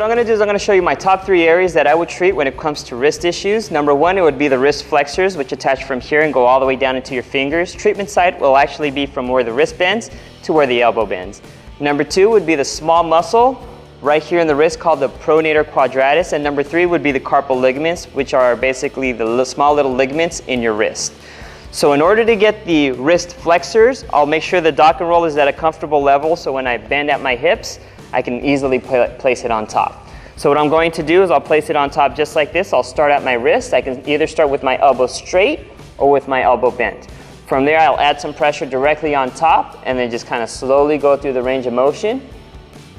I'm going to do is I'm going to show you my top 3 areas that I would treat when it comes to wrist issues. Number 1, it would be the wrist flexors, which attach from here and go all the way down into your fingers. Treatment site will actually be from where the wrist bends to where the elbow bends. Number 2 would be the small muscle right here in the wrist called the Pronator Quadratus. And number 3 would be the carpal ligaments, which are basically the small little ligaments in your wrist. So in order to get the wrist flexors, I'll make sure the dock and roll is at a comfortable level, so when I bend at my hips, I can easily place it on top. So what I'm going to do is I'll place it on top just like this. I'll start at my wrist. I can either start with my elbow straight or with my elbow bent. From there, I'll add some pressure directly on top and then just kind of slowly go through the range of motion,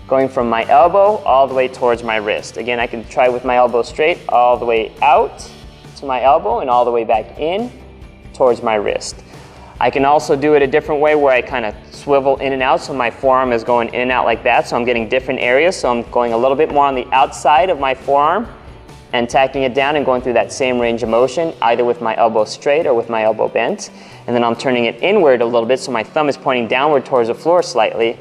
going from my elbow all the way towards my wrist. Again, I can try with my elbow straight all the way out to my elbow and all the way back in towards my wrist. I can also do it a different way where I kind of swivel in and out, so my forearm is going in and out like that, so I'm getting different areas. So I'm going a little bit more on the outside of my forearm and tacking it down and going through that same range of motion, either with my elbow straight or with my elbow bent. And then I'm turning it inward a little bit, so my thumb is pointing downward towards the floor slightly,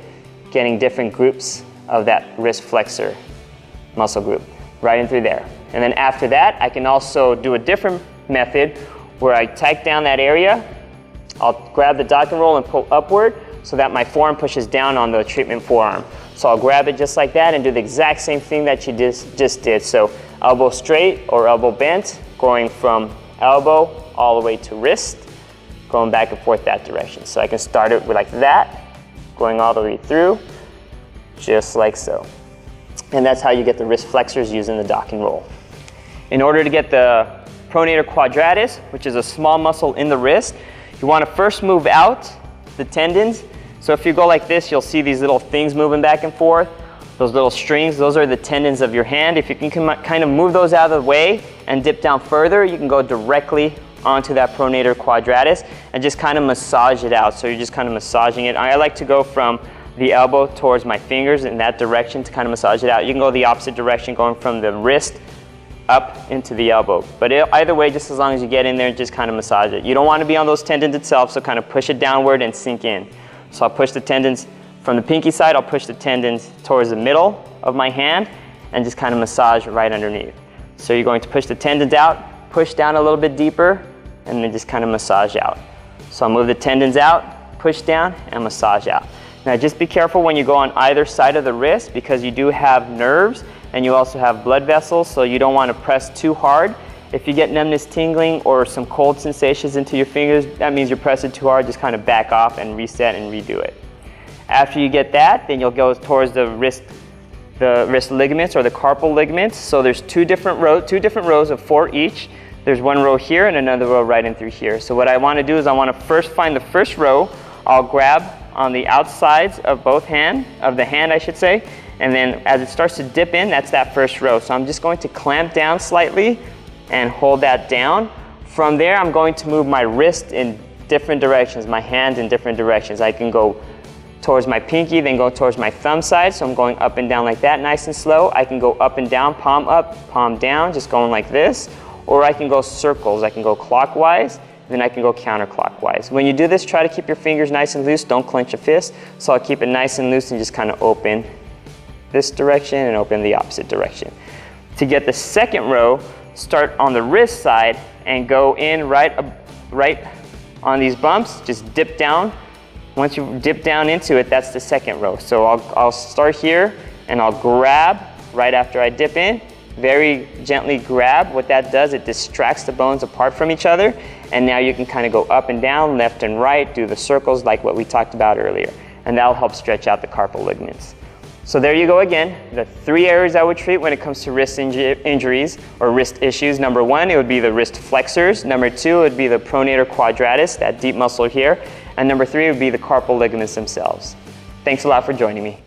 getting different groups of that wrist flexor muscle group right in through there. And then after that, I can also do a different method where I tack down that area. I'll grab the dock and roll and pull upward so that my forearm pushes down on the treatment forearm. So I'll grab it just like that and do the exact same thing that you just did. So elbow straight or elbow bent, going from elbow all the way to wrist, going back and forth that direction. So I can start it like that, going all the way through, just like so. And that's how you get the wrist flexors using the dock and roll. In order to get the Pronator Quadratus, which is a small muscle in the wrist, you want to first move out the tendons. So if you go like this, you'll see these little things moving back and forth. Those little strings, those are the tendons of your hand. If you can kind of move those out of the way and dip down further, you can go directly onto that Pronator Quadratus and just kind of massage it out. So you're just kind of massaging it. I like to go from the elbow towards my fingers in that direction to kind of massage it out. You can go the opposite direction, going from the wrist up into the elbow. But either way, just as long as you get in there and just kind of massage it. You don't want to be on those tendons itself, so kind of push it downward and sink in. So I'll push the tendons from the pinky side, I'll push the tendons towards the middle of my hand and just kind of massage right underneath. So you're going to push the tendons out, push down a little bit deeper, and then just kind of massage out. So I'll move the tendons out, push down, and massage out. Now just be careful when you go on either side of the wrist, because you do have nerves and you also have blood vessels, so you don't want to press too hard. If you get numbness, tingling, or some cold sensations into your fingers, that means you're pressing too hard. Just kind of back off and reset and redo it. After you get that, then you'll go towards the wrist ligaments or the carpal ligaments. So there's two different rows of 4 each. There's one row here and another row right in through here. So what I want to do is I want to first find the first row. I'll grab on the outsides of the hand, I should say, and then as it starts to dip in, that's that first row. So I'm just going to clamp down slightly and hold that down. From there, I'm going to move my wrist in different directions, my hand in different directions. I can go towards my pinky, then go towards my thumb side. So I'm going up and down like that, nice and slow. I can go up and down, palm up, palm down, just going like this. Or I can go circles. I can go clockwise, then I can go counterclockwise. When you do this, try to keep your fingers nice and loose. Don't clench a fist. So I'll keep it nice and loose and just kind of open this direction and open the opposite direction. To get the second row, start on the wrist side and go in right on these bumps. Just dip down. Once you dip down into it, that's the second row. So I'll start here and I'll grab right after I dip in. Very gently grab. What that does, it distracts the bones apart from each other, and now you can kind of go up and down, left and right, do the circles like what we talked about earlier, and that'll help stretch out the carpal ligaments. So there you go again, the 3 areas I would treat when it comes to wrist injuries or wrist issues. Number 1, it would be the wrist flexors. Number 2, it would be the Pronator Quadratus, that deep muscle here. And number 3 would be the carpal ligaments themselves. Thanks a lot for joining me.